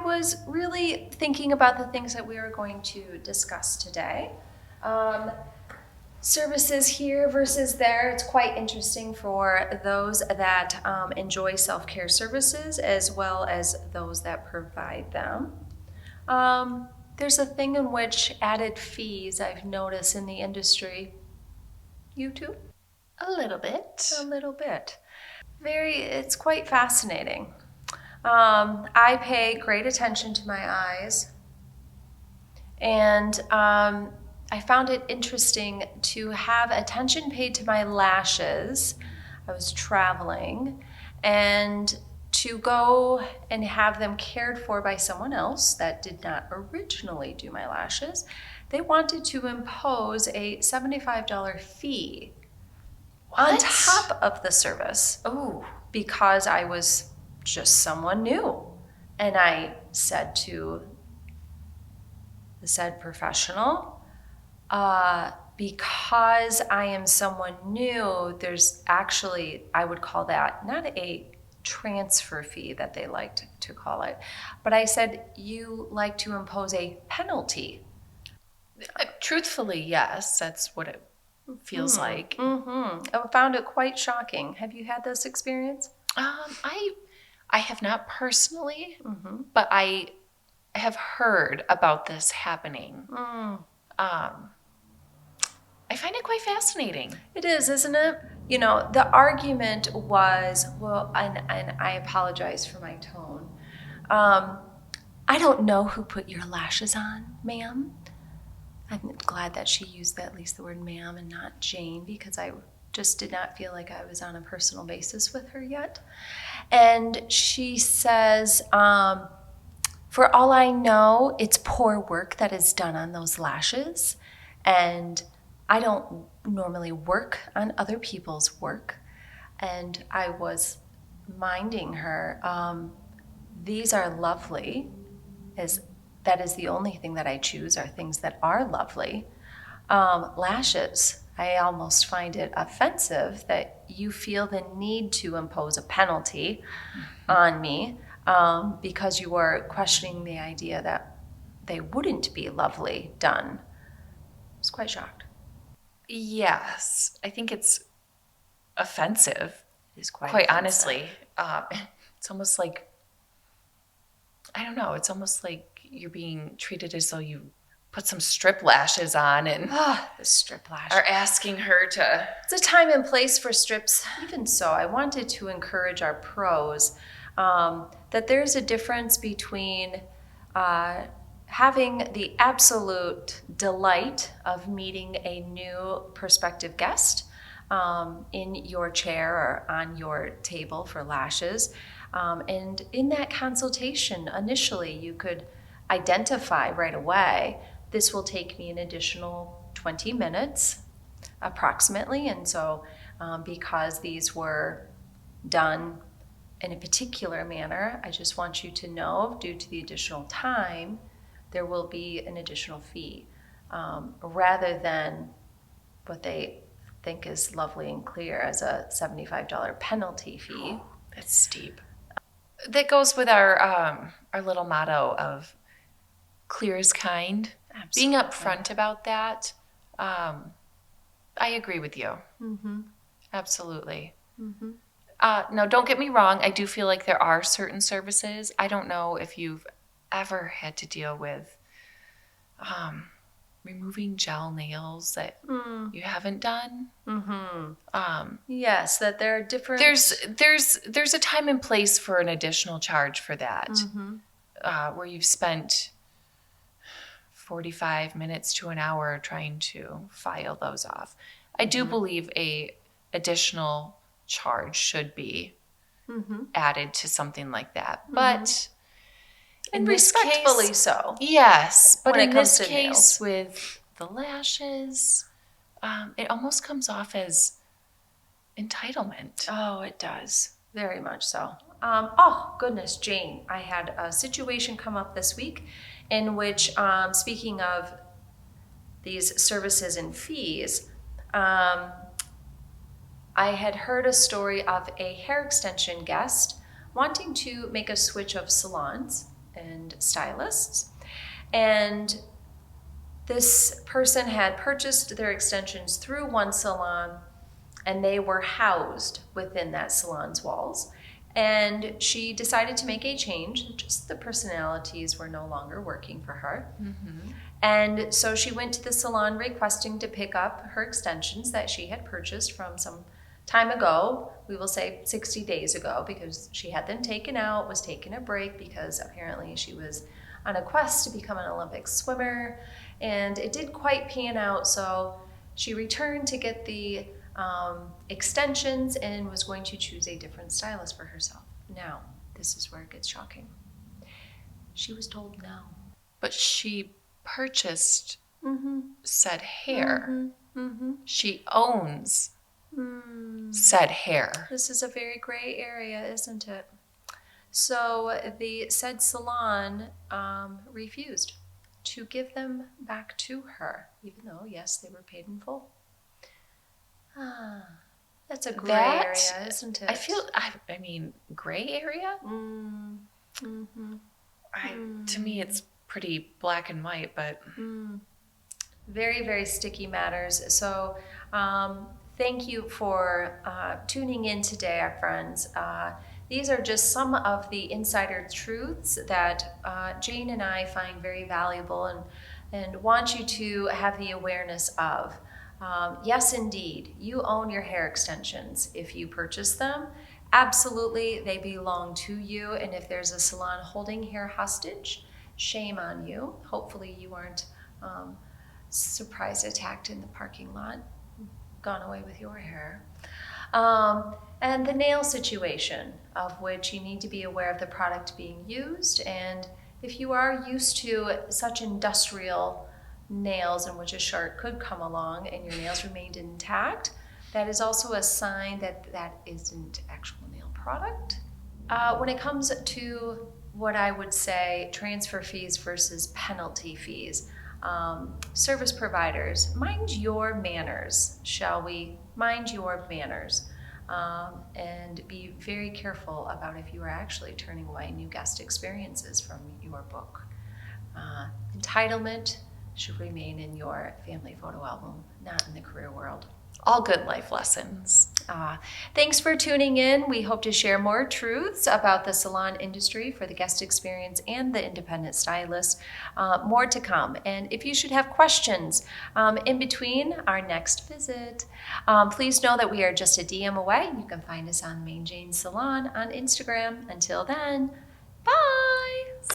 was really thinking about the things that we are going to discuss today. Services here versus there. It's quite interesting for those that enjoy self-care services as well as those that provide them. There's a thing in which added fees I've noticed in the industry. You too? A little bit. A little bit. It's quite fascinating. I pay great attention to my eyes, and I found it interesting to have attention paid to my lashes. I was traveling, and to go and have them cared for by someone else that did not originally do my lashes. They wanted to impose a $75 fee on top of the service. Oh, because I was just someone new. And I said to the said professional, because I am someone new, there's actually, I would call that not a transfer fee that they liked to call it, but I said, you like to impose a penalty. Truthfully, yes, that's what it feels like. I found it quite shocking. Have you had this experience? I have not personally, but I have heard about this happening. I find it quite fascinating. It is, isn't it? You know, the argument was, well, and I apologize for my tone. I don't know who put your lashes on, ma'am. I'm glad that she used at least the word ma'am and not Jane, because I just did not feel like I was on a personal basis with her yet. And she says, for all I know, it's poor work that is done on those lashes. And I don't normally work on other people's work. And I was minding her, these are lovely, that is the only thing that I choose are things that are lovely. Lashes, I almost find it offensive that you feel the need to impose a penalty on me because you are questioning the idea that they wouldn't be lovely done. I was quite shocked. Yes, I think it's offensive. It is quite offensive. Honestly. It's almost like, I don't know, it's almost like you're being treated as though you put some strip lashes on and the strip lash. Are asking her to. It's a time and place for strips. Even so, I wanted to encourage our pros that there's a difference between having the absolute delight of meeting a new prospective guest in your chair or on your table for lashes. And in that consultation, initially, you could identify right away, this will take me an additional 20 minutes approximately. And so because these were done in a particular manner, I just want you to know, due to the additional time, there will be an additional fee, rather than what they think is lovely and clear as a $75 penalty fee. Oh, that's steep. That goes with our little motto of clear is kind. Absolutely. Being upfront about that, I agree with you. Absolutely. No, don't get me wrong. I do feel like there are certain services. I don't know if you've ever had to deal with removing gel nails that you haven't done. Yes, that there are different. There's a time and place for an additional charge for that, where you've spent 45 minutes to an hour trying to file those off. I do believe a additional charge should be added to something like that, but and respectfully case, so. Yes, but in this case with the lashes, it almost comes off as entitlement. Oh, it does. Very much so. Oh, goodness, Jane, I had a situation come up this week in which, speaking of these services and fees, I had heard a story of a hair extension guest wanting to make a switch of salons. and stylists. And this person had purchased their extensions through one salon, and they were housed within that salon's walls. And she decided to make a change. Just the personalities were no longer working for her. Mm-hmm. And so she went to the salon requesting to pick up her extensions that she had purchased from some time ago. We will say 60 days ago, because she had them taken out, was taking a break because apparently she was on a quest to become an Olympic swimmer. And it didn't quite pan out, so she returned to get the extensions and was going to choose a different stylist for herself. Now, this is where it gets shocking. She was told no. But she purchased Mm-hmm. said hair. Mm-hmm. Mm-hmm. She owns said hair. This is a very gray area, isn't it? So the said salon refused to give them back to her, even though, yes, they were paid in full. That's a gray area, isn't it? I mean, gray area? Mm-hmm. To me, it's pretty black and white, but... Very, very sticky matters. So thank you for tuning in today, our friends. These are just some of the insider truths that Jane and I find very valuable and want you to have the awareness of. Yes, indeed, you own your hair extensions. If you purchase them, absolutely, they belong to you. And if there's a salon holding hair hostage, shame on you. Hopefully you aren't surprise attacked in the parking lot, gone away with your hair. And the nail situation, of which you need to be aware of the product being used. And if you are used to such industrial nails in which a shark could come along and your nails remained intact, that is also a sign that that isn't actual nail product. When it comes to what I would say transfer fees versus penalty fees, service providers, mind your manners, shall we? Mind your manners. And be very careful about if you are actually turning away new guest experiences from your book. Entitlement should remain in your family photo album, not in the career world. All good life lessons. Thanks for tuning in. We hope to share more truths about the salon industry for the guest experience and the independent stylist. More to come. And if you should have questions in between our next visit, please know that we are just a DM away. You can find us on Main Jane Salon on Instagram. Until then, bye.